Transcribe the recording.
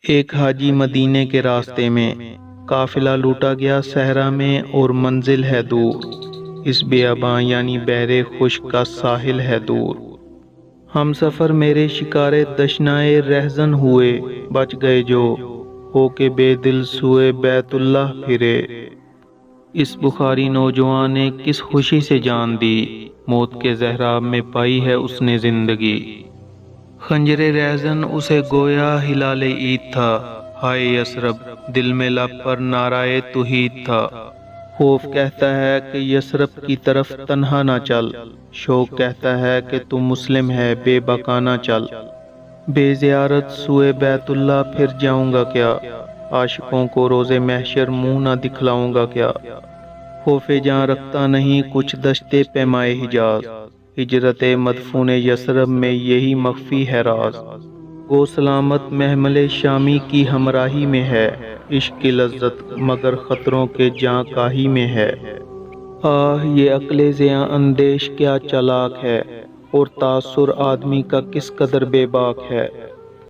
ایک حاجی مدینے کے راستے میں، قافلہ لوٹا گیا صحرا میں اور منزل ہے دور، اس بیاباں یعنی بحر خشک کا ساحل ہے دور۔ ہم سفر میرے شکارے دشنائے رہزن ہوئے، بچ گئے جو ہو کے بے دل سوئے بیت اللہ پھرے۔ اس بخاری نوجوان نے کس خوشی سے جان دی، موت کے زہراب میں پائی ہے اس نے زندگی۔ خنجر رہزن اسے گویا ہلال عید تھا، ہائے یثرب دل میں لب پر نعرہ توحید تھا۔ خوف کہتا ہے کہ یثرب کی طرف تنہا نہ چل، شوق کہتا ہے کہ تو مسلم ہے بے بقا نہ چل۔ بے زیارت سوئے بیت اللہ پھر جاؤں گا کیا، عاشقوں کو روز محشر منہ نہ دکھلاؤں گا کیا۔ خوف جاں رکھتا نہیں کچھ دشتے پیمائے حجاز، ہجرت مدفون یثرب میں یہی مخفی ہے راز۔ گو سلامت محمل شامی کی ہمراہی میں ہے، عشق کی لذت مگر خطروں کے جاں کاہی میں ہے۔ آہ یہ عقل زیاں اندیش کیا چالاک ہے، اور تاثر آدمی کا کس قدر بے باک ہے۔